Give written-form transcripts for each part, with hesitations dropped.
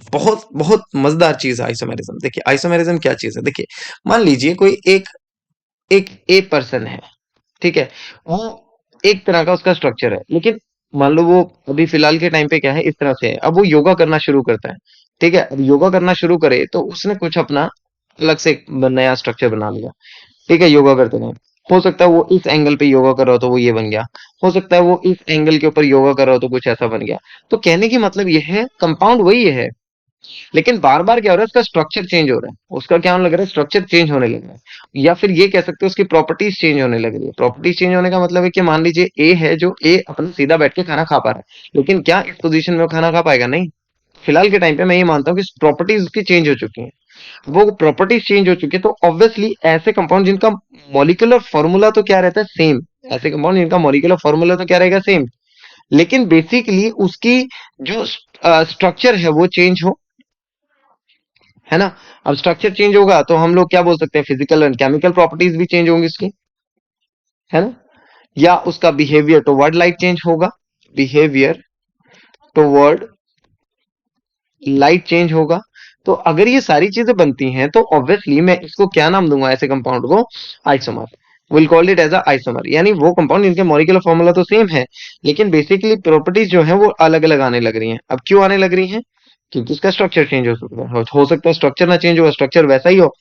बहुत बहुत मजेदार चीज है आइसोमेरिज्म। देखिए आइसोमेरिज्म क्या चीज है, देखिए मान लीजिए कोई एक एक ए पर्सन है, ठीक है, वो एक तरह का उसका स्ट्रक्चर है, लेकिन मान लो वो अभी फिलहाल के टाइम पे क्या है, इस तरह से है, अब वो योगा करना शुरू करता है, ठीक है, अब योगा करना शुरू करे तो उसने कुछ अपना अलग से एक नया स्ट्रक्चर बना लिया, ठीक है, योगा करते रहे। हो सकता है वो इस एंगल पे योगा कर रहा हो तो वो ये बन गया, हो सकता है वो इस एंगल के ऊपर योगा कर रहा हो तो कुछ ऐसा बन गया। तो कहने की मतलब ये है, कंपाउंड वही है, लेकिन बार बार क्या हो रहा है, उसका स्ट्रक्चर चेंज हो रहा है, उसका क्या होने लग रहा है, स्ट्रक्चर चेंज होने लग रहा है, या फिर ये कह सकते हो उसकी प्रॉपर्टीज चेंज होने लग रही है। प्रॉपर्टीज चेंज होने का मतलब है कि मान लीजिए ए है, जो ए अपना सीधा बैठ के खाना खा पा रहा है, लेकिन क्या इस पोजीशन में वो खाना खा पाएगा? नहीं। फिलहाल के टाइम पे मैं ये मानता हूँ कि प्रॉपर्टीज उसकी चेंज हो चुकी हैं। वो प्रॉपर्टीज चेंज हो चुकी है, तो ऑब्वियसली ऐसे कंपाउंड जिनका मॉलिक्यूलर फॉर्मूला तो क्या रहता है, सेम, ऐसे कंपाउंड जिनका मॉलिक्यूलर फॉर्मूला तो क्या रहेगा, सेम, लेकिन बेसिकली उसकी जो स्ट्रक्चर है वो चेंज हो, है ना। अब स्ट्रक्चर चेंज होगा तो हम लोग क्या बोल सकते हैं, फिजिकल एंड केमिकल प्रॉपर्टीज भी चेंज होंगी उसकी, है ना, या उसका बिहेवियर टुवर्ड लाइट चेंज होगा, बिहेवियर टुवर्ड लाइट चेंज होगा। तो अगर ये सारी चीजें बनती हैं तो ऑब्वियसली मैं इसको क्या नाम दूंगा, ऐसे कंपाउंड को, isomer. Will call it as a isomer, यानी वो कंपाउंड जिनके मॉलिक्यूलर फॉर्मूला तो सेम है, लेकिन बेसिकली प्रॉपर्टीज जो है वो अलग अलग आने लग रही हैं। अब क्यों आने लग रही हैं? क्योंकि उसका स्ट्रक्चर चेंज हो सकता है, हो सकता है स्ट्रक्चर ना चेंज हो, स्ट्रक्चर वैसा ही हो,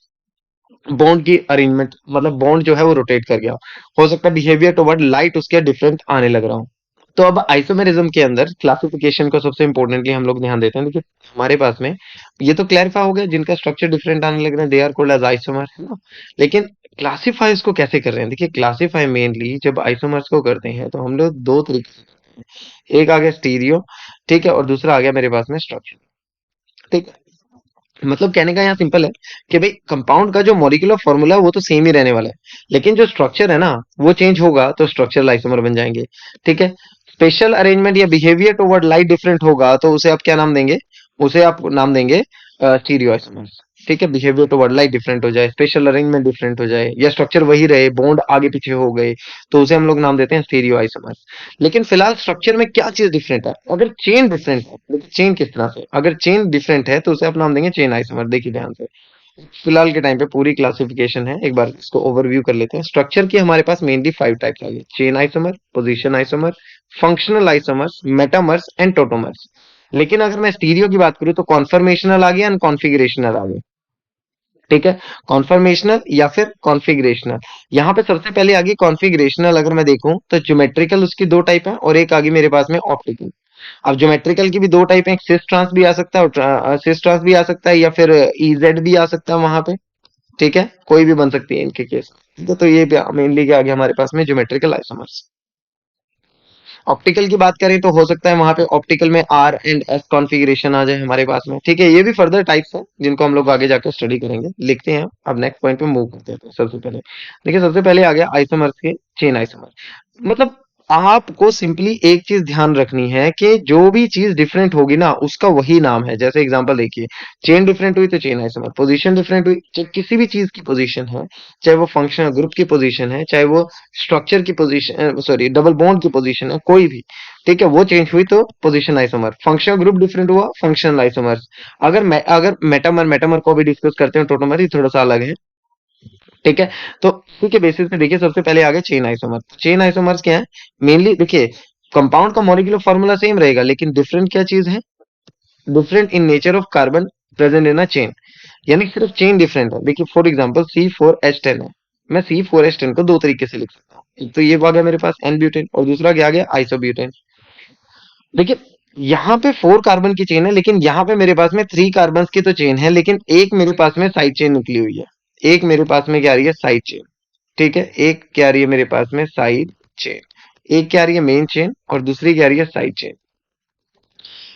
बॉन्ड की अरेंजमेंट मतलब बॉन्ड जो है वो रोटेट कर गया हो सकता है बिहेवियर टुवर्ड लाइट उसके डिफरेंट आने लग रहा हो। तो अब आइसोमेरिज्म के अंदर क्लासिफिकेशन को सबसे इंपॉर्टेंटली हम लोग ध्यान देते हैं। देखिए हमारे पास में ये तो क्लैरिफाई हो गया, जिनका स्ट्रक्चर डिफरेंट आने लग रहे हैं they are called as isomer, है ना। लेकिन क्लासिफाई इसको कैसे कर रहे हैं? देखिए क्लासिफाई मेनली जब आइसोमर्स को करते हैं तो हम लोग दो तरीके से करते हैं। एक आ गया स्टीरियो, ठीक है, और दूसरा आ गया मेरे पास में स्ट्रक्चर, ठीक है। मतलब कहने का यहाँ सिंपल है कि भाई कंपाउंड का जो मॉलिक्यूलर फॉर्मूला है वो तो सेम ही रहने वाला है, लेकिन जो स्ट्रक्चर है ना वो चेंज होगा तो स्ट्रक्चरल आइसोमर बन जाएंगे, ठीक है। स्पेशल अरेंजमेंट या बिहेवियर टुवर्ड लाइट डिफरेंट होगा तो उसे आप क्या नाम देंगे, उसे आप नाम देंगे स्टीरियो आइसोमर्स, ठीक है। बिहेवियर टुवर्ड लाइट डिफरेंट हो जाए, स्पेशल अरेंजमेंट डिफरेंट हो जाए, या स्ट्रक्चर वही रहे, बॉन्ड आगे पीछे हो गए, तो उसे हम लोग नाम देते हैं स्टीरियो आइसोमर्स। लेकिन फिलहाल स्ट्रक्चर में क्या चीज डिफरेंट है, अगर चेन डिफरेंट है, देखिए चेन किस तरह से, अगर चेन डिफरेंट है तो उसे आप नाम देंगे चेन आइसोमर। देखिए ध्यान से, फिलहाल के टाइम पे पूरी क्लासिफिकेशन है, एक बार इसको ओवरव्यू कर लेते हैं। स्ट्रक्चर की हमारे पास मेनली 5 टाइप्स आ गए, chain isomer, position isomer, functional isomers, metamers and tautomers. लेकिन अगर मैं स्टीरियो की बात करूं तो कॉन्फर्मेशनल आ गया एंड कॉन्फिगरेशनल आ गया, ठीक है। कॉन्फर्मेशनल या फिर कॉन्फिगरेशनल, यहाँ पे सबसे पहले आ गई कॉन्फिगरेशनल। अगर मैं देखूं तो ज्योमेट्रिकल उसकी दो टाइप है, और एक आ गई मेरे पास में ऑप्टिकल। अब ज्योमेट्रिकल की भी दो टाइप है, एक सिस ट्रांस भी आ सकता है, और सिस ट्रांस भी आ सकता है, या फिर इजेड भी आ सकता है वहां पे, ठीक है, कोई भी बन सकती है इनके केस। तो ये मेनली क्या आ गया हमारे पास में, ज्योमेट्रिकल आइसोमर्स। ऑप्टिकल की बात करें तो हो सकता है वहां पे ऑप्टिकल में आर एंड एस कॉन्फ़िगरेशन आ जाए हमारे पास में, ठीक है। ये भी फर्दर टाइप्स हैं जिनको हम लोग आगे जाकर स्टडी करेंगे, लिखते हैं। अब नेक्स्ट पॉइंट पे मूव करते हैं। तो सबसे पहले देखिए, सबसे पहले आ गया आइसोमर्स के चेन आइसोमर। मतलब आपको सिंपली एक चीज ध्यान रखनी है कि जो भी चीज डिफरेंट होगी ना उसका वही नाम है। जैसे एग्जांपल देखिए, चेन डिफरेंट हुई तो चेन आइसोमर, पोजीशन डिफरेंट हुई, चाहे किसी भी चीज की पोजीशन है, चाहे वो फंक्शनल ग्रुप की पोजीशन है, चाहे वो स्ट्रक्चर की पोजीशन, सॉरी डबल बॉन्ड की पोजीशन है, कोई भी, ठीक है, वो चेंज हुई तो position isomer. Functional group different हुआ, फंक्शनल आइसोमर। अगर मेटामर मेटामर को भी डिस्कस करते हैं, टोटोमर ही थोड़ा सा अलग है, ठीक है। तो इसी के बेसिस पे देखिए, सबसे पहले आ गए चेन आइसोमर। चेन आइसोमर्स क्या है? मेनली देखिए, कंपाउंड का मॉलिक्यूलर फार्मूला सेम रहेगा, लेकिन डिफरेंट क्या चीज है, different in nature of carbon present in a chain, यानी सिर्फ चेन डिफरेंट है। देखिए फॉर एग्जांपल C4H10 है, मैं C4H10 को दो तरीके से लिख सकता हूँ। एक तो ये आ गया मेरे पास एन ब्यूटेन, और दूसरा क्या आ गया, आइसोब्यूटेन। देखिए यहाँ पे 4 कार्बन की चेन है, लेकिन यहाँ पे मेरे पास में 3 कार्बन की तो चेन है, लेकिन एक मेरे पास में साइड चेन निकली हुई है। एक मेरे पास में क्या आ रही है, साइड चेन, ठीक है। एक क्या आ रही है मेरे पास में, साइड चेन। एक क्या आ रही है, मेन चेन, और दूसरी क्या आ रही है, साइड चेन।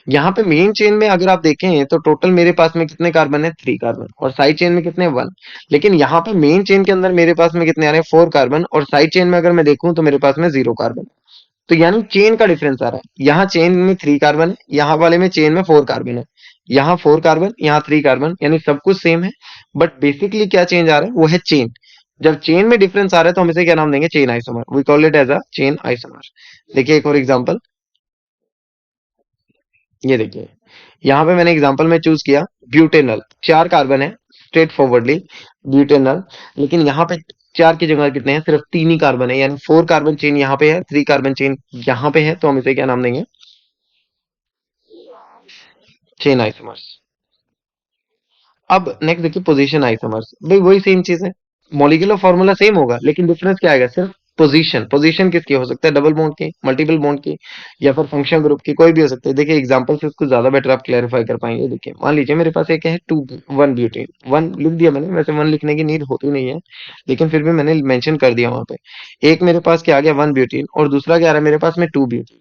यहाँ पे मेन चेन में अगर आप देखें तो टोटल मेरे पास में कितने कार्बन है, 3 कार्बन, और साइड चेन में कितने, 1। लेकिन यहाँ पे मेन चेन के अंदर मेरे पास में कितने आ रहे हैं, 4 कार्बन, और साइड चेन में अगर मैं देखूं तो मेरे पास में 0 कार्बन। तो यानी चेन का डिफरेंस आ रहा है, यहाँ चेन में 3 कार्बन है, यहाँ वाले में चेन में 4 कार्बन है। यहाँ 4 कार्बन, यहाँ 3 कार्बन, यानी सब कुछ सेम है, बट बेसिकली क्या चेंज आ रहा है, वो है चेन। जब चेन में डिफरेंस आ रहा है तो हम इसे क्या नाम देंगे, chain isomer. We call it as a chain isomer. देखिए एक और एग्जांपल, ये देखिए, यहाँ पे मैंने एग्जांपल में चूज किया ब्यूटेनल, 4 कार्बन है स्ट्रेट फॉरवर्डली ब्यूटेनल, लेकिन यहाँ पे 4 की जगह कितने हैं, सिर्फ 3 ही कार्बन है, यानी 4 कार्बन चेन यहाँ पे है, 3 कार्बन चेन यहाँ पे है, तो हम इसे क्या नाम देंगे, चेन आइसोमर्स। अब नेक्स्ट देखिए पोजीशन आइसोमर्स, भाई वही सेम चीज है, मॉलिक्यूलर फॉर्मूला सेम होगा, लेकिन डिफरेंस क्या आएगा, सिर्फ पोजीशन, पोजीशन किसकी हो सकता है, डबल बॉन्ड की, मल्टीपल बॉन्ड की, या फिर फंक्शनल ग्रुप की, कोई भी हो सकता है। देखिए एग्जांपल से इसको ज्यादा बेटर आप क्लैरिफाई कर पाएंगे। देखिए मान लीजिए मेरे पास एक है टू वन ब्यूटेन, वन लिख दिया मैंने, वैसे वन लिखने की नीड होती नहीं है, लेकिन फिर भी मैंने मेंशन कर दिया वहां पे। एक मेरे पास क्या आ गया, वन ब्यूटेन, और दूसरा क्या आ रहा है मेरे पास में, टू ब्यूटेन।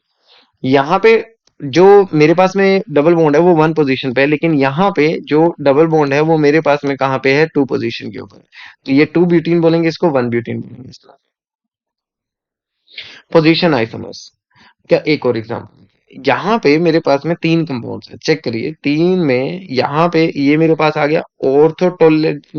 यहाँ पे जो मेरे पास में डबल बॉन्ड है वो वन पोजीशन पे है, लेकिन यहाँ पे जो डबल बॉन्ड है वो मेरे पास में कहाँ पे है, टू पोजीशन के ऊपर। तो ये टू ब्यूटीन बोलेंगे इसको, वन ब्यूटीन बोलेंगे इसको। पोजीशन आइसोमर्स क्या, एक और एग्जांपल, यहाँ पे मेरे पास में 3 कंपाउंड्स है, चेक करिए, 3 में यहाँ पे ये मेरे पास आ गया ऑर्थो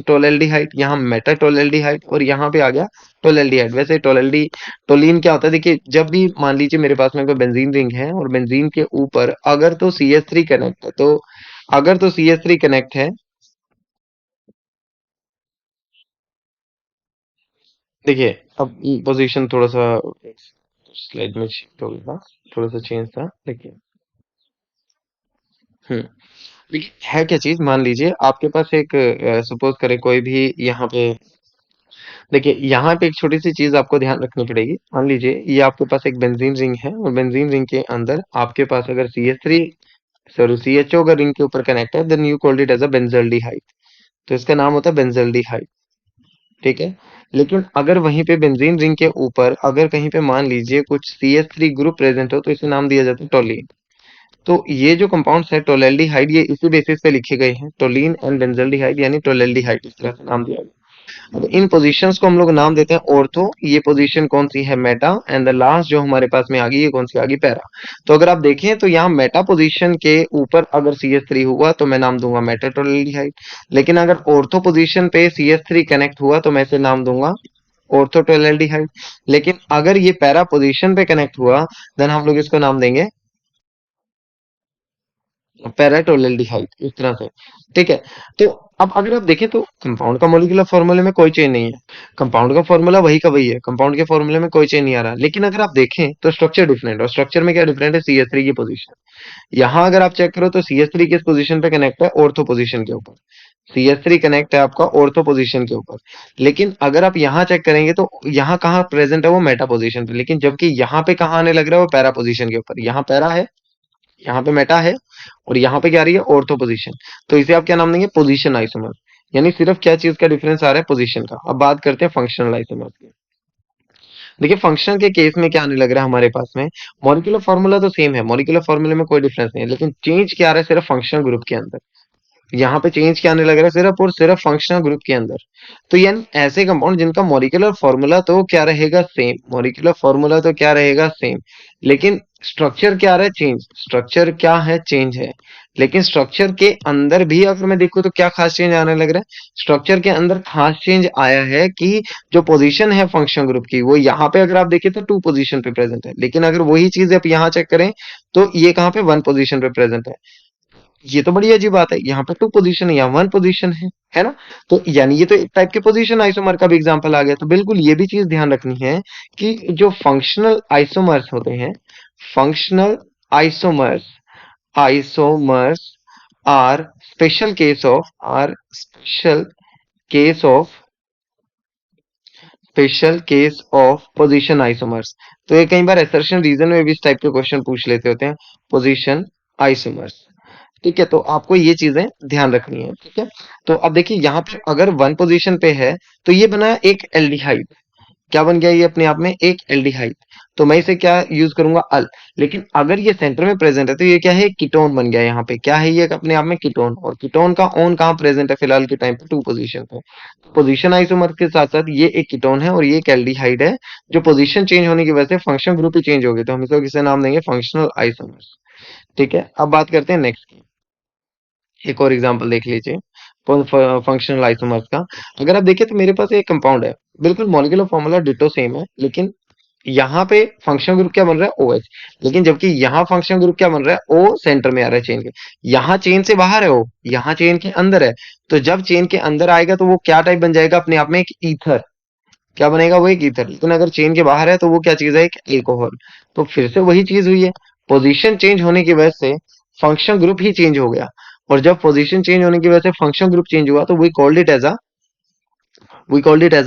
टोलेल्डिहाइड, यहाँ मेटा टोलेल्डिहाइड, और यहाँ पे आ गया टोलेल्डिहाइड। वैसे टोलीन क्या होता है, देखिए जब भी मान लीजिए मेरे पास में कोई बेंजीन रिंग है और बेंजीन के ऊपर अगर तो CH3 कनेक्ट है, तो अगर तो CH3 कनेक्ट है, देखिए अब पोजीशन थोड़ा सा स्लाइड में शिफ्ट हो गया था, थोड़ा सा चेंज था, देखिए। हम्म, देखिए है क्या चीज, मान लीजिए आपके पास एक, सपोज करें कोई भी यहाँ पे, देखिए यहाँ पे एक छोटी सी चीज आपको ध्यान रखनी पड़ेगी। मान लीजिए ये आपके पास एक बेंजीन रिंग है, और बेंजीन रिंग के अंदर आपके पास अगर CH3 सॉरी CHO अगर रिंग के ऊपर कनेक्ट है, then you called it as a benzaldehyde, तो इसका नाम होता है बेंजल्डिहाइड, ठीक है। लेकिन अगर वहीं पे बेंजीन रिंग के ऊपर अगर कहीं पे मान लीजिए कुछ CH3 ग्रुप प्रेजेंट हो, तो इसे नाम दिया जाता है टोलीन। तो ये जो कंपाउंड्स है टोलेल्डिहाइड, ये इसी बेसिस पे लिखे गए हैं, टोलीन एंड बेंजल्डिहाइड यानी टोलेल्डिहाइड, इस तरह से नाम दिया गया। अब इन पोजीशंस को हम लोग नाम देते हैं ऑर्थो, ये पोजीशन कौन सी है, मेटा, एंड द लास्ट जो हमारे पास में आ गई ये कौन सी आ गई, पैरा। तो अगर आप देखें तो यहाँ मेटा पोजीशन के ऊपर अगर CH3 हुआ तो मैं नाम दूंगा मेटाटोलेल्डिहाइड, लेकिन अगर ऑर्थो पोजीशन पे CH3 कनेक्ट हुआ तो मैं इसे नाम दूंगा ऑर्थोटोलेल्डिहाइड, लेकिन अगर ये पैरा पोजीशन पे कनेक्ट हुआ देन हम लोग इसको नाम देंगे पैराटोलेल्डिहाइड, इस तरह से, ठीक है। तो अब अगर आप देखें तो कंपाउंड का मॉलिक्यूलर फॉर्मूले में कोई चेंज नहीं है, कंपाउंड का फॉर्मूला वही का वही है, कंपाउंड के फॉर्मूले में कोई चेंज नहीं आ रहा, लेकिन अगर आप देखें तो स्ट्रक्चर डिफरेंट है, और स्ट्रक्चर में क्या डिफरेंट है, CH3 की पोजीशन। यहाँ अगर आप चेक करो तो CH3 किस पोजीशन पे कनेक्ट है, ऑर्थो पोजीशन के ऊपर, CH3 कनेक्ट है आपका ऑर्थो पोजीशन के ऊपर। लेकिन अगर आप यहाँ चेक करेंगे तो यहाँ कहाँ प्रेजेंट है, वो मेटा पोजीशन पे, लेकिन जबकि यहाँ पे कहाँ आने लग रहा है, वो पैरा पोजीशन के ऊपर, यहाँ पैरा है, यहाँ पे मेटा है, और यहाँ पे क्या आ रही है, ऑर्थो पोजीशन। तो इसे आप क्या नाम देंगे, पोजीशन आइसोमर, यानी सिर्फ क्या चीज का डिफरेंस आ रहा है, पोजीशन का। अब बात करते हैं फंक्शनल आइसोमर की। देखिए फंक्शनल के केस में क्या आने लग रहा है हमारे पास में, मॉलिक्यूलर फार्मूला तो सेम है, मॉलिक्यूलर फार्मूले में कोई डिफरेंस नहीं है, लेकिन चेंज क्या आ रहा है, सिर्फ फंक्शनल ग्रुप के अंदर। यहाँ पे चेंज क्या आने लग रहा है, सिर्फ और सिर्फ फंक्शनल ग्रुप के अंदर। तो यानी ऐसे कंपाउंड जिनका मॉलिक्यूलर फॉर्मूला तो क्या रहेगा, सेम, मॉलिक्यूलर फॉर्मूला तो क्या रहेगा, सेम, लेकिन स्ट्रक्चर क्या रहा है, चेंज, स्ट्रक्चर क्या है, चेंज है। लेकिन स्ट्रक्चर के अंदर भी अगर मैं देखूं तो क्या खास चेंज आने लग रहा है, स्ट्रक्चर के अंदर खास चेंज आया है कि जो पोजीशन है फंक्शनल ग्रुप की, वो यहाँ पे अगर आप देखें तो टू पोजीशन पे प्रेजेंट है, लेकिन अगर वही चीज आप यहाँ चेक करें तो ये कहाँ पे, वन पोजीशन पे प्रेजेंट है। ये तो बड़ी अजीब बात है, यहाँ पे टू पोजीशन है, यहाँ वन पोजीशन है ना। तो यानी ये तो एक टाइप के पोजीशन आइसोमर का भी एग्जांपल आ गया। तो बिल्कुल ये भी चीज ध्यान रखनी है कि जो फंक्शनल आइसोमर्स होते हैं, functional isomers, isomers are special case of, are case of special case of position isomers. तो ये कई बार असर्शन रीजन में भी इस टाइप के क्वेश्चन पूछ लेते होते हैं, पोजीशन आइसोमर्स, ठीक है। तो आपको ये चीजें ध्यान रखनी है, ठीक है। तो अब देखिए यहाँ पे अगर वन पोजीशन पे है तो ये बना एक एल्डिहाइड, क्या बन गया ये अपने आप में, एक एल्डिहाइड। तो मैं इसे क्या यूज करूंगा, अल। लेकिन अगर ये सेंटर में प्रेजेंट है तो ये क्या है, कीटोन बन गया, यहाँ पे क्या है ये अपने आप में कीटोन, और कीटोन का ओन कहाँ प्रेजेंट है फिलहाल के टाइम पे, टू पोजीशन पे। पोजीशन आइसोमर के साथ साथ ये एक कीटोन है और ये एक एल्डिहाइड है, जो पोजीशन चेंज होने की वजह से फंक्शन ग्रुप ही चेंज हो गए, तो हम इसको किसे नाम देंगे, फंक्शनल आइसोमर्स, ठीक है। अब बात करते हैं नेक्स्ट की, एक और एग्जांपल देख लीजिए फंक्शनल आइसोमर्स का। अगर आप देखें तो मेरे पास एक कंपाउंड है, बिल्कुल मॉलिक्यूलर फॉर्मूला डिटो सेम है, लेकिन यहाँ पे फंक्शनल ग्रुप क्या बन रहा है, OH। लेकिन जबकि यहाँ फंक्शनल ग्रुप क्या बन रहा है, O सेंटर में आ रहा है चेन के। यहाँ चेन से बाहर है O, यहाँ चेन के अंदर है। तो जब चेन के अंदर आएगा तो वो क्या टाइप बन जाएगा अपने आप में, एक ईथर। क्या बनेगा, वो एक ईथर। लेकिन अगर चेन के बाहर है तो वो क्या चीज है, एक एल्कोहल। तो फिर से वही चीज हुई है, पोजीशन चेंज होने की वजह से फंक्शनल ग्रुप ही चेंज हो गया। और जब पोजीशन चेंज होने की वजह से फंक्शनल ग्रुप चेंज हुआ तो we called it as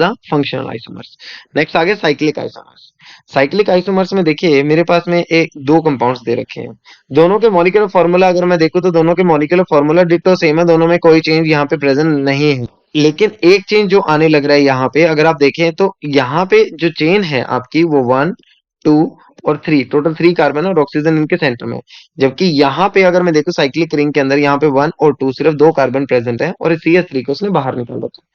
a functional isomers. Next आ गया साइक्लिक आइसोमर्स। साइक्लिक आइसोमर्स में देखिए मेरे पास में एक दो कंपाउंड्स दे रखे हैं। दोनों के मॉलिक्यूलर फार्मूला अगर मैं देखूं तो दोनों के मॉलिक्यूलर फार्मूला डिट्टो सेम है, दोनों में कोई चेंज यहाँ पे प्रेजेंट नहीं है। लेकिन एक चेंज जो आने लग रहा है यहाँ पे, अगर आप देखें तो यहाँ पे जो चेन है आपकी वो 1 2 और 3, टोटल 3 कार्बन और ऑक्सीजन इनके सेंटर में है। जबकि यहाँ पे अगर मैं देखूं साइक्लिक रिंग के अंदर, यहाँ पे 1 और 2 सिर्फ 2 कार्बन प्रेजेंट है और CS3 को उसने बाहर निकाल रखा है।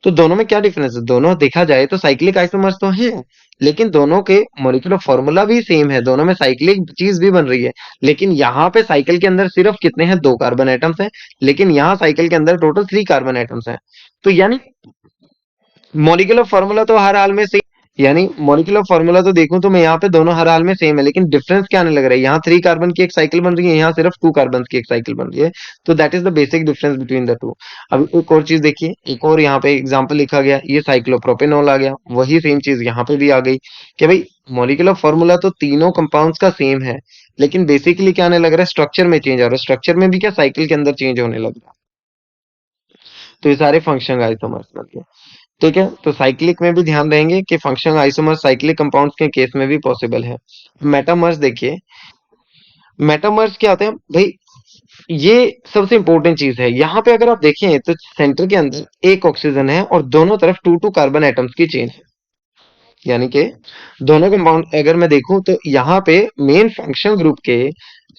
तो दोनों में क्या डिफरेंस है, दोनों देखा जाए तो साइक्लिक आइसोमर्स तो हैं, लेकिन दोनों के मॉलिक्यूलर फॉर्मूला भी सेम है, दोनों में साइक्लिक चीज भी बन रही है। लेकिन यहाँ पे साइकिल के अंदर सिर्फ कितने हैं, 2 कार्बन एटम्स हैं। लेकिन यहाँ साइकिल के अंदर टोटल 3 कार्बन एटम्स हैं। तो मॉलिक्यूलर फार्मूला तो हर हाल में सेम, यानी मॉलिक्यूलर फार्मूला तो देखूं तो मैं यहाँ पे दोनों हर हाल में सेम है, लेकिन डिफरेंस क्या आने लग रहा है, यहाँ 3 कार्बन की एक साइकिल बन रही है, यहाँ सिर्फ 2 कार्बन की एक साइकिल बन रही है। तो that is the basic difference between the two. अब एक और चीज देखिए, एक और यहाँ पे एग्जाम्पल लिखा गया, ये साइक्लोप्रोपेनॉल आ गया। वही सेम चीज यहाँ पे भी आ गई कि भाई मॉलिक्यूलर फार्मूला तो तीनों कंपाउंड्स का सेम है, लेकिन बेसिकली क्या आने लग रहा है, स्ट्रक्चर में चेंज आ रहा है। स्ट्रक्चर में भी क्या, साइकिल के अंदर चेंज होने लग रहा है। तो ये सारे फंक्शन आइसोमर्स बन गए। ठीक है, तो साइक्लिक में भी ध्यान रहेंगे कि फंक्शनल आइसोमर साइक्लिक कंपाउंड्स के केस में भी पॉसिबल है। मेटामर्स देखिए, मेटामर्स क्या होते हैं भाई, ये सबसे इंपॉर्टेंट चीज है। यहाँ पे अगर आप देखें तो सेंटर के अंदर एक ऑक्सीजन है और दोनों तरफ 2 कार्बन एटम्स की चेन है। यानी कि दोनों कंपाउंड अगर मैं देखूं तो यहाँ पे मेन फंक्शनल ग्रुप के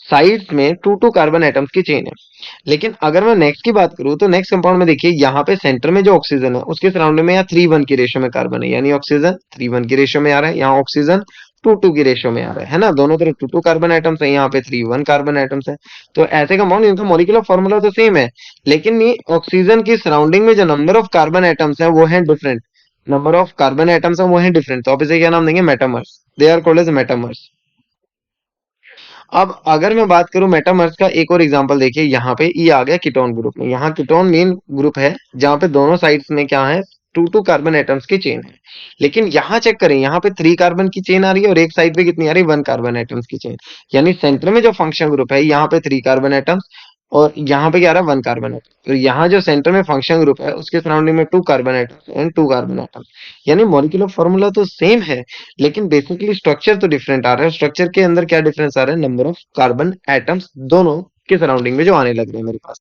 साइड्स में 2 कार्बन एटम्स की चेन है। लेकिन अगर मैं नेक्स्ट की बात करूं तो नेक्स्ट कंपाउंड में देखिए, यहाँ पे सेंटर में जो ऑक्सीजन है उसके सराउंडिंग में यहाँ 3:1 की रेशियो में कार्बन है, यानी ऑक्सीजन 3:1 की रेशियो में आ रहा है, यहाँ ऑक्सीजन 2:2 की रेशियो में आ रहा है ना। दोनों तरफ 2 कार्बन एटम्स है, यहाँ पे 3:1 कार्बन एटम्स है। तो ऐसे कंपाउंड इनका मॉलिक्यूलर फॉर्मूला तो सेम है, लेकिन ये ऑक्सीजन की सराउंडिंग में जो नंबर ऑफ कार्बन एटम्स है वो है different. Number of carbon atoms है वो है डिफरेंट, तो आप इसे क्या नाम देंगे, metamers. They are called as metamers. अब अगर मैं बात करूं मेटामर्स का, एक और एग्जांपल देखिए, यहाँ पे ये आ गया कीटोन ग्रुप में। यहाँ कीटोन मेन ग्रुप है जहाँ पे दोनों साइड्स में क्या है, 2 कार्बन एटम्स की चेन है। लेकिन यहाँ चेक करें, यहाँ पे 3 कार्बन की चेन आ रही है और एक साइड पे कितनी आ रही है, 1 कार्बन एटम्स की चेन। यानी सेंटर में जो फंक्शन ग्रुप है यहाँ पे 3 कार्बन एटम्स और यहाँ पे क्या आ रहा है, 1 कार्बन एटम। तो यहाँ जो सेंटर में फंक्शन ग्रुप है उसके सराउंडिंग में 2 carbon atoms and 2 carbon atoms. यानी मॉलिक्यूलर फॉर्मूला तो सेम है, लेकिन बेसिकली स्ट्रक्चर तो डिफरेंट आ रहा है। स्ट्रक्चर के अंदर क्या डिफरेंस आ रहा है, नंबर ऑफ कार्बन एटम्स दोनों के सराउंडिंग में जो आने लग रहे हैं मेरे पास।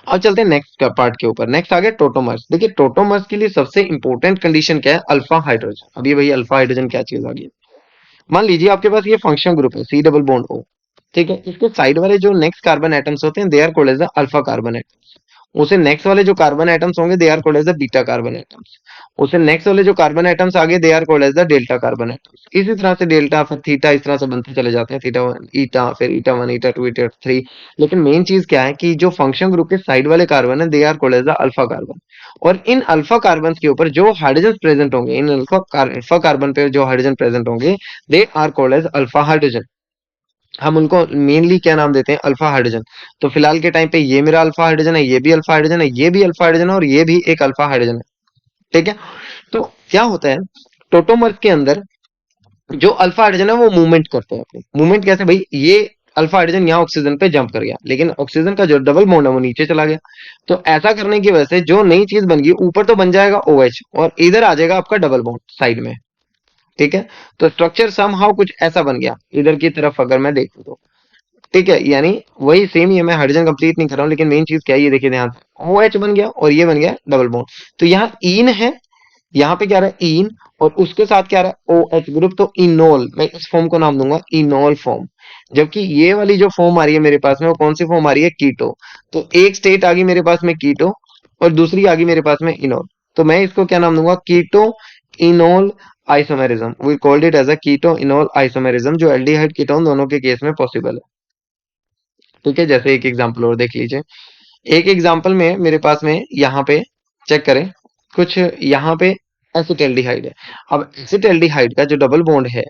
अब चलते हैं नेक्स्ट का पार्ट के ऊपर। नेक्स्ट आ गया टोटोमर्स। देखिए टोटोमर्स के लिए सबसे इंपॉर्टेंट कंडीशन क्या है, अल्फा हाइड्रोजन। अभी भाई अल्फा हाइड्रोजन क्या चीज आ गई, मान लीजिए आपके पास ये फंक्शन ग्रुप है C डबल बॉन्ड O। ठीक है, इसके साइड वाले जो नेक्स्ट कार्बन एटम्स होते हैं they are called as the alpha carbon atoms. उसे नेक्स्ट वाले जो कार्बन एटम्स होंगे they are called as the beta carbon atoms. उसे नेक्स्ट वाले जो कार्बन एटम्स आगे they are called as the delta carbon atoms. इसी तरह से डेल्टा फिर थीटा, इस तरह से बनते चले जाते हैं, थीटा 1 ईटा, फिर ईटा 1 ईटा 2 ईटा 3। लेकिन मेन चीज क्या है कि जो फंक्शन ग्रुप के साइड वाले कार्बन है they are called as the alpha carbon. और इन अल्फा कार्बन के ऊपर जो हाइड्रोजन प्रेजेंट होंगे, इन अल्फा कार्बन पे जो हाइड्रोजन प्रेजेंट होंगे they are called as alpha hydrogen. हम उनको मेनली क्या नाम देते हैं, अल्फा हाइड्रोजन। तो फिलहाल के टाइम पे ये मेरा अल्फा हाइड्रोजन है, ये भी अल्फा हाइड्रोजन है, ये भी अल्फा हाइड्रोजन है और ये भी एक अल्फा हाइड्रोजन है। ठीक है, तो क्या होता है टोटोमर्स के अंदर, जो अल्फा हाइड्रोजन है वो मूवमेंट करते हैं अपनी। मूवमेंट कैसे भाई, ये अल्फा हाइड्रोजन यहाँ ऑक्सीजन पे जंप कर गया, लेकिन ऑक्सीजन का जो डबल बॉन्ड है वो नीचे चला गया। तो ऐसा करने की वजह से जो नई चीज बन गई, ऊपर तो बन जाएगा OH और इधर आ जाएगा आपका डबल बॉन्ड साइड में। ठीक है, तो स्ट्रक्चर समहाउ कुछ ऐसा बन गया इधर की तरफ अगर मैं देखूं तो। ठीक है, यानी वही सेम ही है, मैं हाइड्रोजन कंप्लीट नहीं कर रहा हूँ, लेकिन मेन चीज क्या है ये देखिए ध्यान से, OH बन गया और ये बन गया डबल बॉन्ड। तो यहाँ इन है, यहाँ पे क्या रहा है इन, और उसके साथ क्या रहा है OH ग्रुप। तो इनोल, मैं इस फॉर्म को नाम दूंगा इनोल फॉर्म। जबकि ये वाली जो फॉर्म आ रही है मेरे पास में वो कौन सी फॉर्म आ रही है, कीटो। तो एक स्टेट आ गई मेरे पास में कीटो और दूसरी आ गई मेरे पास में इनोल। तो मैं इसको क्या नाम दूंगा, keto enol isomerism. We called it as a keto enol isomerism, जो एल्डिहाइड कीटोन दोनों के केस में पॉसिबल है। ठीक है, जैसे एक एग्जांपल और देख लीजिए। एक एग्जांपल में मेरे पास में यहाँ पे चेक करें, कुछ यहाँ पे एसिटाल्डिहाइड है। अब एसिटाल्डिहाइड का जो डबल बॉन्ड है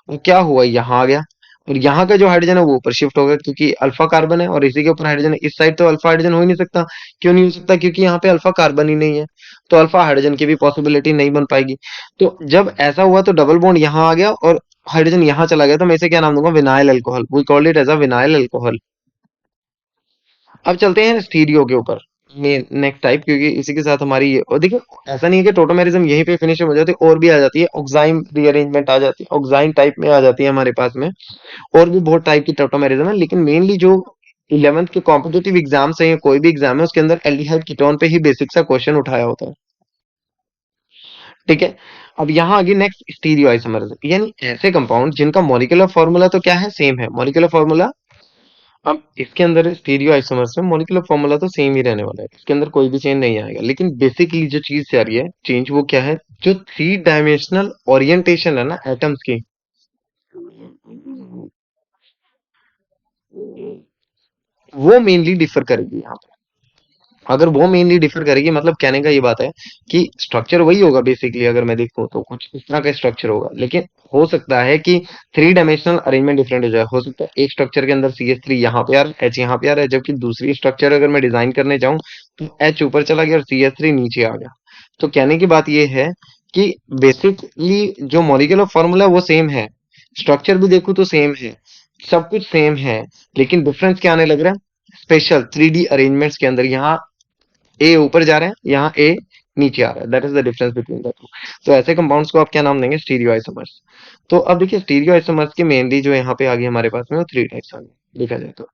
वो क्या हुआ, यहाँ आ गया, और यहाँ का जो हाइड्रोजन है वो ऊपर शिफ्ट हो गया, क्योंकि अल्फा कार्बन है और इसी के ऊपर हाइड्रोजन है। इस साइड तो अल्फा हाइड्रोजन हो ही नहीं सकता। क्यों नहीं हो सकता? क्योंकि यहाँ पे अल्फा कार्बन ही नहीं है, तो अल्फा हाइड्रोजन की भी पॉसिबिलिटी नहीं बन पाएगी। तो जब ऐसा हुआ तो डबल बॉन्ड यहाँ आ गया और हाइड्रोजन यहाँ चला गया, तो मैं इसे क्या नाम दूंगा, vinyl alcohol. We called it as a vinyl alcohol. अब चलते हैं स्टीरियो के ऊपर, नेक्स्ट टाइप, क्योंकि इसी के साथ हमारी और देखिए, ऐसा नहीं है कि टोटोमेरिज्म यहीं पे फिनिश हो जाती है, और भी आ जाती है, ऑक्साइम रीअरेंजमेंट आ जाती है, ऑक्साइन टाइप में आ जाती है हमारे पास में। और भी बहुत टाइप की टोटोमेरिज्म है, लेकिन मेनली जो 11th के कॉम्पिटिटिव एग्जाम्स है या कोई भी एग्जाम है, उसके अंदर एल्डिहाइड कीटोन पे ही बेसिक सा क्वेश्चन उठाया होता है। ठीक है। अब यहाँ आगे नेक्स्ट स्टीरियो आइसोमरिज्म, यानी ऐसे कंपाउंड जिनका मॉलिक्यूलर फॉर्मूला तो क्या है, सेम है मॉलिक्यूलर फॉर्मूला। अब इसके अंदर स्टीरियो आइसोमर्स में मॉलिक्यूलर फॉर्मूला तो सेम ही रहने वाला है, इसके अंदर कोई भी चेंज नहीं आएगा, लेकिन बेसिकली जो चीज आ रही है चेंज, वो क्या है, जो थ्री डायमेंशनल ओरिएंटेशन है ना एटम्स की, वो मेनली डिफर करेगी यहाँ पे। अगर वो मेनली डिफर करेगी, मतलब कहने का ये बात है कि स्ट्रक्चर वही होगा बेसिकली, अगर मैं देखूं तो कुछ इस तरह का स्ट्रक्चर होगा, लेकिन हो सकता है कि थ्री डायमेंशनल अरेंजमेंट डिफरेंट हो जाए। हो सकता है एक स्ट्रक्चर के अंदर CH3 यहाँ पे आ रहा है, H यहाँ पे आ रहा है, जबकि दूसरी स्ट्रक्चर अगर मैं डिजाइन करने जाऊं तो H ऊपर चला गया और CH3 नीचे आ गया। तो कहने की बात ये है कि बेसिकली जो मॉलिक्यूलर फॉर्मूला वो सेम है, स्ट्रक्चर भी देखूं तो सेम है, सब कुछ सेम है, लेकिन डिफरेंस क्या आने लग रहा है, स्पेशल 3D अरेंजमेंट्स के अंदर। यहाँ ए ऊपर जा रहे हैं, यहाँ ए नीचे आ रहा है, that is the difference between the two. तो ऐसे कंपाउंड्स को आप क्या नाम देंगे, स्टीरियो आइसोमर्स। तो अब देखिए स्टीरियो आइसोमर्स की मेनली जो यहाँ पे आ गई हमारे पास में, वो थ्री टाइप्स आ गई देखा जाए तो।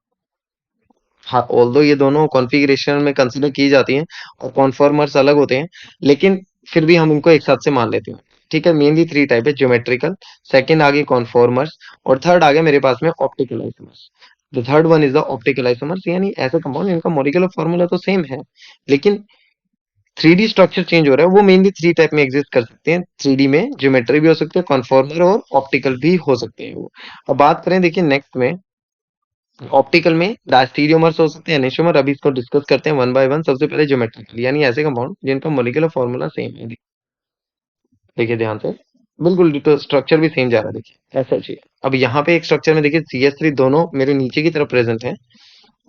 हाँ, ऑल्दो ये दोनों कॉन्फ़िगरेशन में कंसीडर की जाती हैं और कॉन्फॉर्मर्स अलग होते हैं, लेकिन फिर भी हम इनको एक साथ से मान लेते हैं। ठीक है, मेनली थ्री टाइप है, ज्योमेट्रिकल, सेकंड आ गई कॉन्फॉर्मर्स, और थर्ड आ गया मेरे पास में optical isomers. The third one is the optical isomers, यानी ऐसे कंपाउंड इनका मॉलिक्यूलर फॉर्मूला तो सेम है, लेकिन 3D स्ट्रक्चर चेंज हो रहा है। वो मेनली थ्री टाइप में एग्जिस्ट कर सकते हैं, 3D में ज्योमेट्री भी हो सकते हैं, कॉन्फॉर्मर और ऑप्टिकल भी हो सकते हैं वो। अब बात करें देखिए नेक्स्ट में, ऑप्टिकल में डायस्टीरियोमर्स हो सकते हैं, एनिसोमर, अभी इसको डिस्कस करते हैं वन बाय वन। सबसे पहले ज्योमेट्रिकल, यानी ऐसे कंपाउंड जिनका मॉलिक्यूलर फॉर्मूला सेम है। देखिए ध्यान से, बिल्कुल डिटो स्ट्रक्चर भी सेम जा रहा है, देखिए ऐसा चाहिए। अब यहाँ पे एक स्ट्रक्चर में देखिए CH3 दोनों मेरे नीचे की तरफ प्रेजेंट है,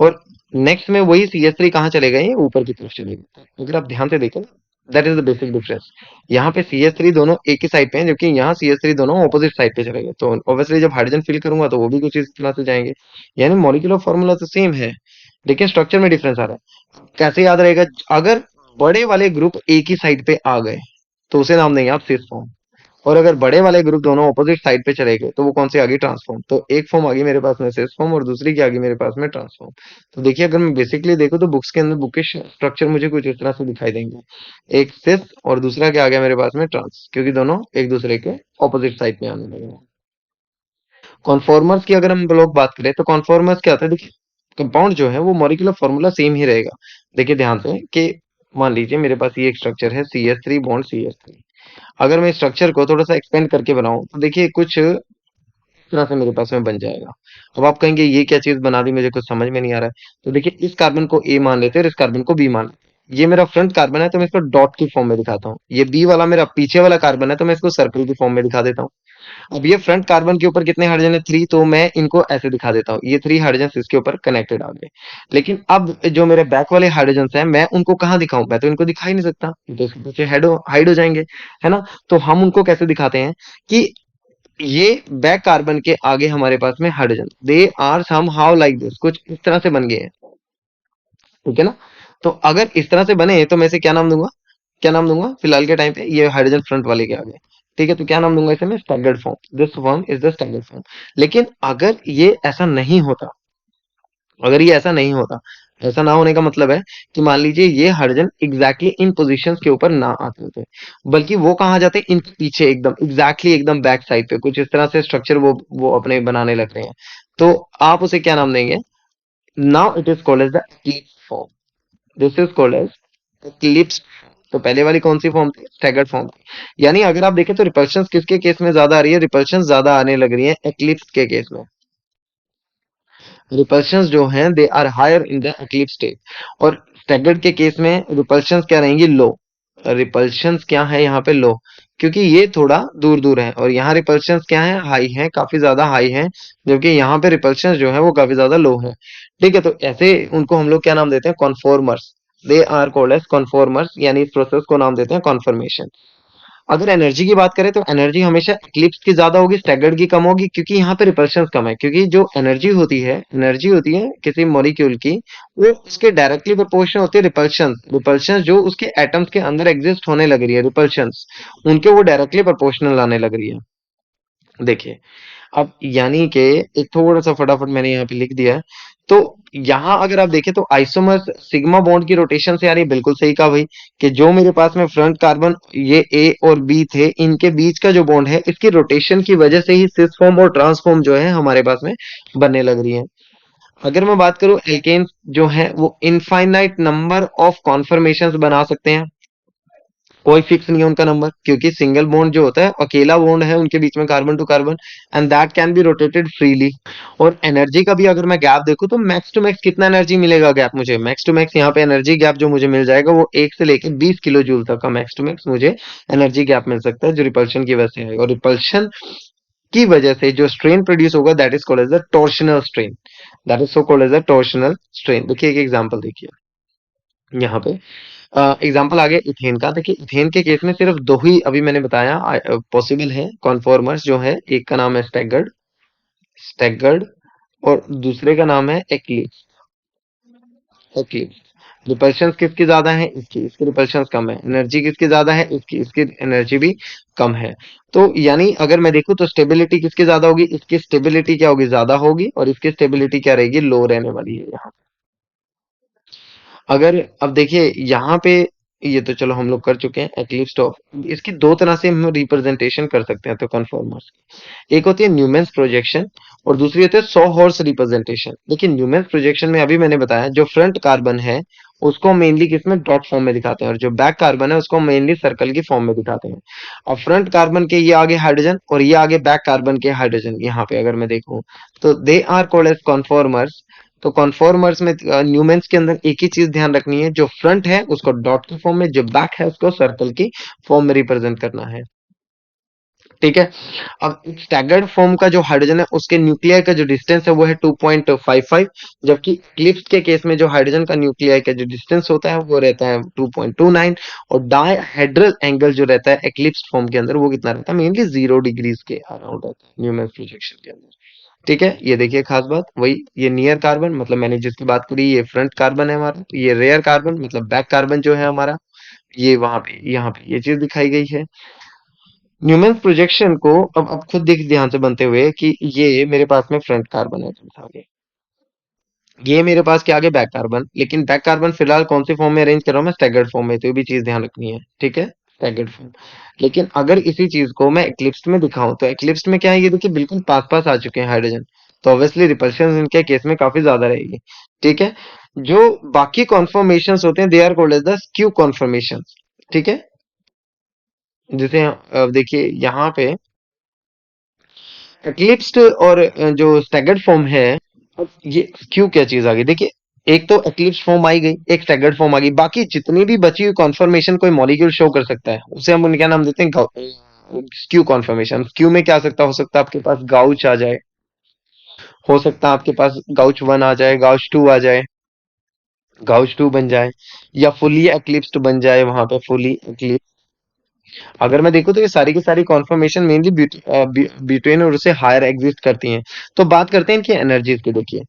और नेक्स्ट में वही CH3 कहाँ चले गए, ऊपर की तरफ चले गए। अगर आप ध्यान से देखें, that is the basic difference. यहाँ पे CH3 दोनों एक ही साइड पे हैं, जबकि यहाँ CH3 दोनों ऑपोजिट साइड पे चले गए। तो ऑब्वियसली जब हाइड्रोजन फिल करूंगा तो वो भी कुछ इस तरह से जाएंगे, यानी मॉलिक्यूलर फॉर्मूला तो सेम है, लेकिन स्ट्रक्चर में डिफरेंस आ रहा है। कैसे याद रहेगा, अगर बड़े वाले ग्रुप एक ही साइड पे आ गए तो उसे नाम देंगे आप सिस फॉर्म, और अगर बड़े वाले ग्रुप दोनों ऑपोजिट साइड पे चले गए तो वो कौन सी आ गई, ट्रांसफॉर्म। तो एक फॉर्म आ गई मेरे पास में सिस फॉर्म, और दूसरी की आ गई मेरे पास में ट्रांसफॉर्म। तो देखिए अगर मैं बेसिकली देखूं तो बुक्स के अंदर बुकिश स्ट्रक्चर मुझे कुछ इस तरह से दिखाई देंगे, एक सिस और दूसरा क्या आ गया मेरे पास में, ट्रांस, क्योंकि दोनों एक दूसरे के ऑपोजिट साइड में आने लगे हैं। कॉन्फॉर्मर्स की अगर हम लोग बात करें तो कॉन्फॉर्मर्स क्या होता है, देखिए कंपाउंड जो है वो मॉलिक्यूलर फॉर्मूला सेम ही रहेगा। देखिए ध्यान से कि मान लीजिए मेरे पास ये एक स्ट्रक्चर है, CH3 बॉन्ड CH3। अगर मैं स्ट्रक्चर को थोड़ा सा एक्सपेंड करके बनाऊं तो देखिए कुछ इस तरह से मेरे पास में बन जाएगा। अब आप कहेंगे ये क्या चीज बना दी, मुझे कुछ समझ में नहीं आ रहा है। तो देखिए इस कार्बन को ए मान लेते हैं और इस कार्बन को बी मान लेते हैं। ये मेरा फ्रंट कार्बन है तो मैं इसको डॉट की फॉर्म में दिखाता हूँ, ये बी वाला मेरा पीछे वाला कार्बन है तो मैं इसको सर्कल की फॉर्म में दिखा देता हूँ। अब ये फ्रंट कार्बन के ऊपर कितने हाइड्रोजन है, 3, तो मैं इनको ऐसे दिखा देता हूँ, ये 3 हाइड्रोजन इसके ऊपर कनेक्टेड आ गए। लेकिन अब जो मेरे बैक वाले हाइड्रोजन हैं, मैं उनको कहाँ दिखाऊं, मैं तो इनको दिखा ही नहीं सकता, तो इसके पीछे हाइड हो जाएंगे, है ना। तो हम उनको कैसे दिखाते हैं कि ये बैक कार्बन के आगे हमारे पास में hydrogen, they are somehow like this, कुछ इस तरह से बन गए हैं। ठीक है ना। तो अगर इस तरह से बने तो मैं इसे क्या नाम दूंगा, क्या नाम दूंगा फिलहाल के टाइम पे, ये हाइड्रोजन फ्रंट वाले के आगे। ठीक है, तो क्या नाम दूंगा इसे मैं, staggered form, this form is the staggered form. लेकिन अगर ये ऐसा नहीं होता, अगर ये ऐसा नहीं होता, ऐसा ना होने का मतलब है कि मान लीजिए ये हाइड्रोजन एग्जैक्टली इन पोजीशंस के ऊपर ना आते होते, बल्कि वो कहाँ जाते, इन पीछे एकदम एग्जैक्टली एकदम बैक साइड पे कुछ इस तरह से स्ट्रक्चर वो अपने बनाने लगते हैं। तो आप उसे क्या नाम देंगे, now it is called as the eclipse form, this is called as eclipse. तो पहले वाली कौन सी फॉर्म थी, स्टैगर्ड फॉर्म थी। यानी अगर आप देखें तो रिपल्शन किसके केस में ज्यादा आ रही है, रिपल्शन ज्यादा आने लग रही है एक्लिप्स के केस में। रिपल्शंस जो हैं they are higher in the eclipse state, और स्टैगर्ड के केस में रिपल्शंस क्या रहेंगी, लो। रिपल्शंस क्या है यहाँ पे, लो। क्योंकि ये थोड़ा दूर दूर है और यहाँ रिपल्शन क्या है, हाई है, काफी ज्यादा हाई है, जबकि यहाँ पे रिपल्शन जो है वो काफी ज्यादा लो है। ठीक है, तो ऐसे उनको हम लोग क्या नाम देते हैं, conformers. They are called as conformers, यानी इस प्रोसेस को नाम देते हैं कॉन्फर्मेशन। अगर एनर्जी की बात करें तो एनर्जी हमेशा एक्लिप्स की ज्यादा होगी, स्टैगर्ड की कम होगी, क्योंकि यहाँ पे रिपल्शन कम है। क्योंकि जो एनर्जी होती है किसी मॉलिक्यूल की, वो उसके डायरेक्टली प्रोपोर्शनल होती है रिपल्शन। रिपल्शन जो उसके एटम्स के अंदर एग्जिस्ट होने लग रही है, रिपल्शन उनके वो डायरेक्टली प्रोपोर्शनल आने लग रही है। देखिए, अब यानी कि एक थोड़ा सा फटाफट मैंने यहाँ पे लिख दिया है। तो यहाँ अगर आप देखें तो आइसोमर्स सिग्मा बॉन्ड की रोटेशन से आ रही है, बिल्कुल सही कहा भाई, कि जो मेरे पास में फ्रंट कार्बन ये ए और बी थे, इनके बीच का जो बॉन्ड है, इसकी रोटेशन की वजह से ही सिस फॉर्म और ट्रांसफॉर्म जो है हमारे पास में बनने लग रही है। अगर मैं बात करूं, एल्केन जो है वो इनफाइनाइट नंबर ऑफ कॉन्फर्मेशंस बना सकते हैं, कोई फिक्स नहीं है उनका नंबर, क्योंकि सिंगल बॉन्ड जो होता है अकेला बॉन्ड है उनके बीच में, carbon to carbon, and that can be rotated freely. और एनर्जी का भी अगर मैं गैप देखूं तो मैक्स टू मैक्स कितना एनर्जी मिलेगा गैप मुझे, मैक्स टू मैक्स यहाँ पे एनर्जी गैप जो मुझे मिल जाएगा वो 1 से लेकर 20 किलो जूल तक का मैक्स टू मैक्स मुझे एनर्जी गैप मिल सकता है, जो रिपल्शन की वजह से है। और रिपल्शन की वजह से जो स्ट्रेन प्रोड्यूस होगा, that is called as the torsional strain. That is so called as the torsional strain. देखिए एक एग्जांपल देखिए यहाँ पे, एग्जाम्पल आ गया इथेन का। देखिए इथेन के केस में सिर्फ दो ही अभी मैंने बताया पॉसिबल है कॉन्फॉर्मर्स जो है, एक का नाम है स्टैगर्ड, स्टैगर्ड, और दूसरे का नाम है एक्लिप्स। एक्लिप्स रिपल्शन किसकी ज्यादा है, इसकी, इसकी रिपल्शन कम है। एनर्जी किसकी ज्यादा है, इसकी, इसकी एनर्जी भी कम है। तो यानी अगर मैं देखूं तो स्टेबिलिटी किसकी ज्यादा होगी, इसकी स्टेबिलिटी क्या होगी, ज्यादा होगी, और इसकी स्टेबिलिटी क्या रहेगी, लो रहने वाली है यहाँ। अगर अब देखिए यहाँ पे, ये तो चलो हम लोग कर चुके हैं एक्लिप्स ऑफ। इसकी दो तरह से हम रिप्रेजेंटेशन कर सकते हैं तो कन्फॉर्मर्स की, एक होती है न्यूमेंस प्रोजेक्शन और दूसरी होती है सॉ हॉर्स रिप्रेजेंटेशन। देखिए न्यूमेंस प्रोजेक्शन में अभी मैंने बताया, जो फ्रंट कार्बन है उसको मेनली किसमें, डॉट फॉर्म में दिखाते हैं, और जो बैक कार्बन है उसको मेनली सर्कल की फॉर्म में दिखाते हैं। अब फ्रंट कार्बन के ये आगे हाइड्रोजन और ये आगे बैक कार्बन के हाइड्रोजन, यहाँ पे अगर मैं देखूं तो they are called as conformers. तो कॉन्फॉर्मर्स में न्यूमेंस के अंदर एक ही चीज ध्यान रखनी है, जो फ्रंट है उसको डॉट की फॉर्म में, जो बैक है उसको सर्कल की फॉर्म में रिप्रेजेंट करना है। ठीक है, अब स्टैगर्ड फॉर्म का जो हाइड्रोजन है उसके न्यूक्लियर का जो डिस्टेंस है वो है 2.55, जबकि क्लिप्स के केस में जो हाइड्रोजन का न्यूक्लियर का जो डिस्टेंस होता है वो रहता है 2.29, और डायहेड्रल एंगल जो रहता है एक्लिप्स फॉर्म के अंदर वो कितना रहता है, मेनली 0 डिग्रीज के अराउंड रहता है न्यूमेंस प्रोजेक्शन के अंदर। ठीक है, ये देखिए खास बात वही, ये नियर कार्बन मतलब मैंने जिसकी बात करी ये फ्रंट कार्बन है हमारा, ये रेयर कार्बन मतलब बैक कार्बन जो है हमारा, ये वहां पे यहाँ पे ये चीज दिखाई गई है। न्यूमेंस प्रोजेक्शन को अब खुद देख ध्यान से बनते हुए कि ये मेरे पास में फ्रंट कार्बन है जैसे आगे, ये मेरे पास क्या आगे बैक कार्बन, लेकिन बैक कार्बन फिलहाल कौन से फॉर्म में अरेंज कर रहा हूँ मैं, स्टैगर्ड फॉर्म में, तो ये भी चीज ध्यान रखनी है। ठीक है, स्टैगर्ड फॉर्म। लेकिन अगर इसी चीज को मैं एक्लिप्स में दिखाऊं तो एक्लिप्स में क्या है, ये देखिए बिल्कुल पास पास आ चुके हैं हाइड्रोजन, तो ऑब्वियसली रिपल्शन इनके केस में काफी ज्यादा रहेगी। ठीक है, जो बाकी कॉन्फर्मेशन होते हैं they are called as the skew conformation. ठीक है, जैसे देखिए यहाँ पे एक्लिप्स्ड और जो स्टैगर्ड फॉर्म है, अब ये क्यों क्या चीज आ गई, देखिए एक तो एक्लिप्स फॉर्म आई गई, एक स्टैगर्ड फॉर्म आ गई, बाकी जितनी भी बची हुई कॉन्फर्मेशन कोई मॉलिक्यूल शो कर सकता है उसे हम क्या नाम देते हैं, स्क्यू कॉन्फर्मेशन। स्क्यू में क्या हो सकता है आपके पास गाउच आ जाए, हो सकता है आपके पास गाउच वन आ जाए, गाउच टू आ जाए, गाउच टू बन जाए, या फुली एक्लिप्स्ड बन जाए, वहां पे फुली एक्लिप्स। अगर मैं देखूं तो ये सारी की सारी कॉन्फर्मेशन मेनली ब्यूटेन और उससे हायर एग्जिस्ट करती हैं। तो बात करते हैं इनकी एनर्जीज की। देखिए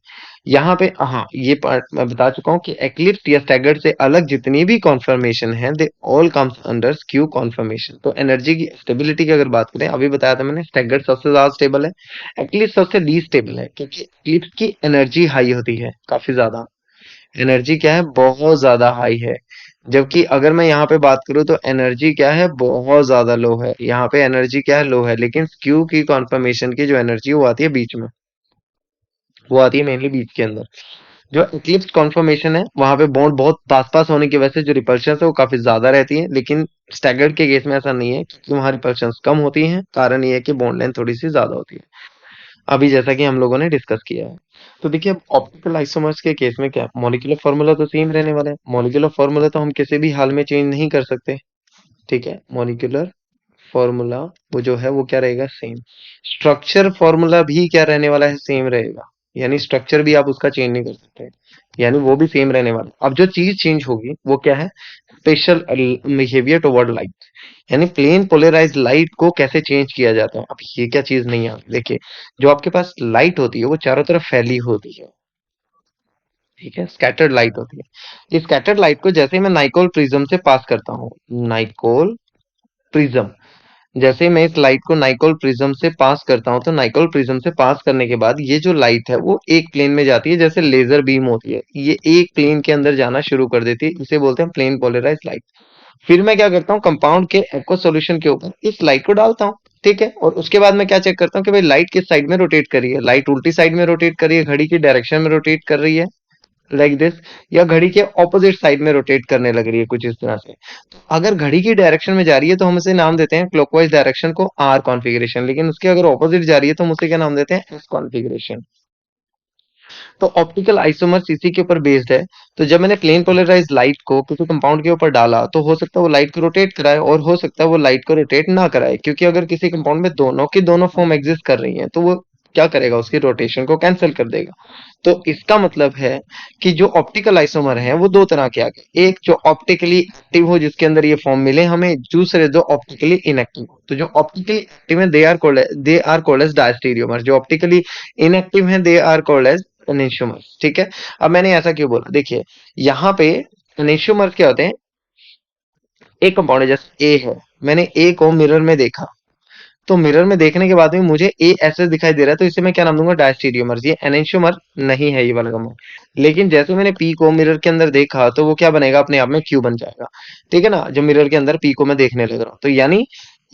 यहाँ पे, हाँ ये पार्ट मैं बता चुका हूँ कि एक्लिप्स या स्टैगर्ड से अलग जितनी भी कॉन्फर्मेशन है they all comes under skew conformation. तो एनर्जी की स्टेबिलिटी की अगर बात करें, अभी बताया था मैंने स्टैगर्ड सबसे ज्यादा स्टेबल है, एक्लिप्स सबसे लीस्ट स्टेबल है, क्योंकि एक्लिप्स की एनर्जी हाई होती है काफी ज्यादा, एनर्जी क्या है, बहुत ज्यादा हाई है। जबकि अगर मैं यहाँ पे बात करूँ तो एनर्जी क्या है, बहुत ज्यादा लो है। यहाँ पे एनर्जी क्या है, लो है, लेकिन क्यू की कॉन्फर्मेशन की जो एनर्जी वो आती है बीच में, वो आती है मेनली बीच के अंदर। जो इक्लिप्स कॉन्फर्मेशन है वहां पे बॉन्ड बहुत पास पास होने की वजह से जो रिपल्शन है वो काफी ज्यादा रहती है, लेकिन स्टैगर्ड के केस में ऐसा नहीं है, क्योंकि वहां रिपल्शन कम होती है, कारण ये है कि बॉन्ड लेंथ थोड़ी सी ज्यादा होती है, अभी जैसा कि हम लोगों ने डिस्कस किया है। तो देखिए अब ऑप्टिकल आइसोमर्स के केस में क्या, मॉलिक्यूलर फार्मूला तो सेम रहने वाला है, मॉलिक्यूलर फार्मूला तो हम किसी भी हाल में चेंज नहीं कर सकते। ठीक है, मॉलिक्यूलर फॉर्मूला वो जो है वो क्या रहेगा, सेम। स्ट्रक्चर फॉर्मूला भी क्या रहने वाला है, सेम रहेगा। यानी स्ट्रक्चर भी आप उसका चेंज नहीं कर सकते, यानी वो भी सेम रहने वाला है। अब जो चीज चेंज होगी वो क्या है, स्पेशल बिहेवियर टुवर्ड लाइट। यानी प्लेन पोलराइज लाइट को कैसे चेंज किया जाता है, अब ये क्या चीज नहीं है, देखिए जो आपके पास लाइट होती है वो चारों तरफ फैली होती है, ठीक है, स्कैटर्ड लाइट होती है। इस स्कैटर्ड लाइट को जैसे ही मैं नाइकोल प्रिज्म से पास करता हूँ, नाइकोल प्रिज्म, जैसे मैं इस लाइट को नाइकोल प्रिज्म से पास करता हूं, तो नाइकोल प्रिज्म से पास करने के बाद ये जो लाइट है वो एक प्लेन में जाती है, जैसे लेजर बीम होती है, ये एक प्लेन के अंदर जाना शुरू कर देती है, इसे बोलते हैं प्लेन पोलराइज लाइट। फिर मैं क्या करता हूँ, कंपाउंड के एक्व सॉल्यूशन के ऊपर इस लाइट को डालता हूँ, ठीक है, और उसके बाद मैं क्या चेक करता हूँ कि भाई लाइट किस साइड में रोटेट कर रही है, लाइट उल्टी साइड में रोटेट कर रही है, घड़ी की डायरेक्शन में रोटेट कर रही है, लाइक दिस, या घड़ी के ऑपोजिट साइड में रोटेट करने लग रही है कुछ इस तरह से। तो अगर घड़ी की डायरेक्शन में जा रही है तो हम इसे नाम देते हैं क्लॉकवाइज डायरेक्शन को आर कॉन्फ़िगरेशन, लेकिन उसके अगर ऑपोजिट जा रही है तो हम उसे क्या नाम देते हैं, एस कॉन्फ़िगरेशन। तो ऑप्टिकल आइसोमर्स इसी के ऊपर बेस्ड है। तो जब मैंने प्लेन पोलराइज लाइट को किसी कंपाउंड के ऊपर डाला तो हो सकता है वो लाइट को रोटेट कराए और हो सकता है वो लाइट को रोटेट ना कराए, क्योंकि अगर किसी कंपाउंड में दोनों की दोनों फॉर्म एग्जिस्ट कर रही हैं तो वो क्या करेगा, उसकी रोटेशन को कैंसिल कर देगा। तो इसका मतलब है कि जो ऑप्टिकल आइसोमर हैं वो दो तरह के आ गए, एक जो ऑप्टिकली एक्टिव हो जिसके अंदर ये फॉर्म मिले हमें, दूसरे जो ऑप्टिकली इनएक्टिव हो। तो जो ऑप्टिकली एक्टिव है they are called as diastereomer, जो ऑप्टिकली इनएक्टिव है they are called as enantiomers, ठीक है। अब मैंने ऐसा क्यों बोला, देखिए यहाँ पे एनेंशियोमर्स क्या होते हैं, एक कंपाउंड है जैसे ए है, मैंने ए को मिरर में देखा, तो मिरर में देखने के बाद में मुझे ए ऐसे दिखाई दे रहा है, तो इसे मैं क्या नाम दूंगा, डायस्टीरियोमर्स। ये एनेंशियोमर नहीं है ये वाला कंपाउंड। लेकिन जैसे मैंने पी को मिरर के अंदर देखा तो वो क्या बनेगा, अपने आप में क्यू बन जाएगा, ठीक है ना, जब मिरर के अंदर पी को मैं देखने लग रहा हूँ। तो यानी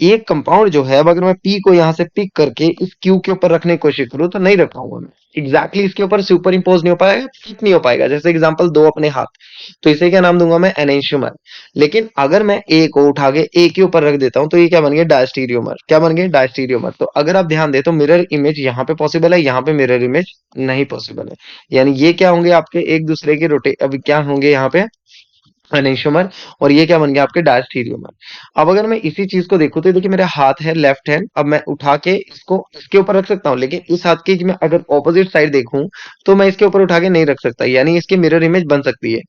एक कंपाउंड जो है, अब अगर मैं पी को यहाँ से पिक करके इस क्यू के ऊपर रखने की कोशिश करूँ तो नहीं रख पाऊंगा मैं, एग्जैक्टली इसके ऊपर सुपर इम्पोज नहीं हो पाएगा, फिट नहीं हो पाएगा। जैसे एग्जाम्पल दो अपने हाथ, तो इसे क्या नाम दूंगा मैं, एनेंशियोमर। लेकिन अगर मैं ए को उठा के ए के ऊपर रख देता हूँ तो ये क्या बन गया, डायस्टीरियोमर। क्या बन गया, डायस्टीरियोमर। तो अगर आप ध्यान दें तो मिरर इमेज यहाँ पे पॉसिबल है, यहाँ पे मिरर इमेज नहीं पॉसिबल है। यानी ये क्या होंगे आपके एक दूसरे के रोटे, अभी क्या होंगे यहाँ पे, एनेंशियोमर, और ये क्या बन गया आपके, डायस्टीरियोमर। अब अगर मैं इसी चीज को देखूं तो देखिए मेरा हाथ है लेफ्ट हैंड, अब मैं उठा के इसको इसके ऊपर रख सकता हूँ, लेकिन इस हाथ की मैं अगर ऑपोजिट साइड देखूं तो मैं इसके ऊपर उठा के नहीं रख सकता, यानी इसकी मिरर इमेज बन सकती है।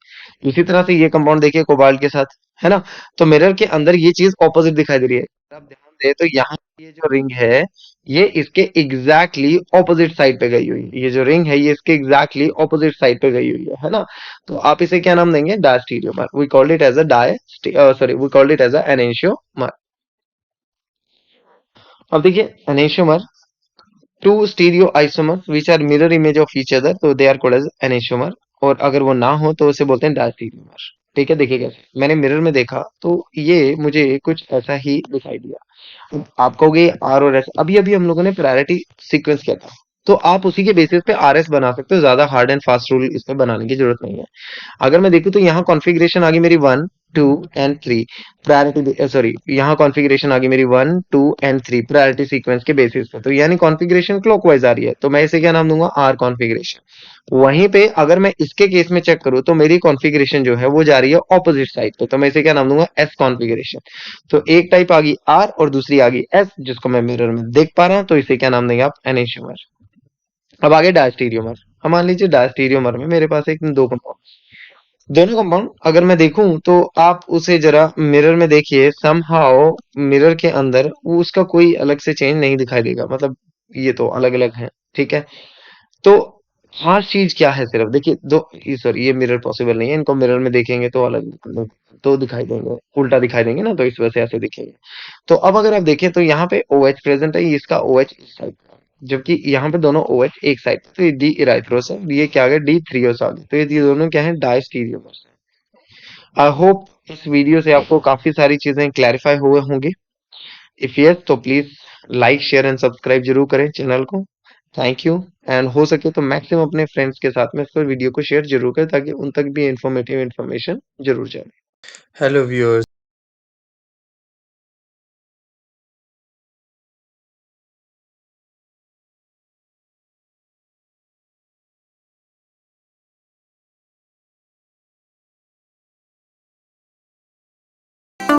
इसी तरह से ये कंपाउंड देखिए कोबाल्ट के साथ, है ना, तो मिरर के अंदर ये चीज ऑपोजिट दिखाई दे रही है। अगर आप ध्यान दें तो यहाँ ये जो रिंग है ये इसके एग्जैक्टली ऑपोजिट साइड पे गई हुई है, ये जो रिंग है ये इसके एग्जैक्टली ऑपोजिट साइड पे गई हुई है ना। तो आप इसे क्या नाम देंगे, diastereomer. We called it as a sorry we called it as a enantiomer. अब देखिए enantiomer, two stereo isomer which are mirror image of each other, तो they are called as enantiomer. और अगर वो ना हो तो उसे बोलते हैं डायस्टीरियोमर, ठीक है। देखिए कैसे मैंने मिरर में देखा तो ये मुझे कुछ ऐसा ही दिखाई दिया। अब आप कहोगे आर और एस, अभी अभी हम लोगों ने प्रायोरिटी सीक्वेंस किया था, तो आप उसी के बेसिस पे आर एस बना सकते हो, ज्यादा हार्ड एंड फास्ट रूल इसमें बनाने की जरूरत नहीं है। अगर मैं देखूं तो यहाँ कॉन्फ़िगरेशन आ गई मेरी 1 2 एंड 3 प्रायोरिटी, सॉरी यहाँ कॉन्फ़िगरेशन आ गई मेरी 1 2 एंड 3 प्रायोरिटी सीक्वेंस के बेसिस पे, तो यानी कॉन्फ़िगरेशन क्लॉकवाइज आ रही है, तो मैं इसे क्या नाम दूंगा, आर कॉन्फ़िगरेशन। वहीं पे अगर मैं इसके केस में चेक करूं तो मेरी कॉन्फ़िगरेशन जो है वो जा रही है ऑपोजिट साइड पे, तो मैं इसे क्या नाम दूंगा, एस कॉन्फ़िगरेशन। तो एक टाइप आ गई आर और दूसरी आ गई एस, जिसको मैं मिरर में देख पा रहा हूं, तो इसे क्या नाम देंगे आप, एनेंशियोमर। अब आगे डायस्टीरियोमर। अब मान लीजिए डायस्टीरियोमर में मेरे पास एक दो कंपाउंड, दोनों कंपाउंड अगर मैं देखूं तो आप उसे जरा मिरर में देखिए, समहाउ मिरर के अंदर वो उसका कोई अलग से चेंज नहीं दिखाई देगा, मतलब ये तो अलग अलग है, ठीक है। तो खास चीज क्या है, सिर्फ देखिए दो, सॉरी ये मिरर पॉसिबल नहीं है, इनको मिरर में देखेंगे तो अलग तो दिखाई देंगे, उल्टा दिखाई देंगे ना, तो इस वजह से ऐसे दिखेंगे। तो अब अगर आप देखें तो यहाँ पे ओ एच प्रेजेंट है, इसका ओ एच इस साइड का है, जबकि यहाँ पे दोनों ओ एच एक साइड, तो ये डी इराइथ्रोस है, ये क्या आ गया, डी थ्रियोस आ गया, तो ये दोनों क्या है, डायस्टीरियोमर्स है। आई होप इस वीडियो से आपको काफी सारी चीजें क्लैरिफाई हुए होंगी। इफ यस तो please like share and subscribe जरूर करें चैनल को। Thank you. एंड हो सके तो मैक्सिमम अपने फ्रेंड्स के साथ में इस पर वीडियो को शेयर जरूर करें ताकि उन तक भी इंफॉर्मेटिव इंफॉर्मेशन जरूर जाए। Hello viewers.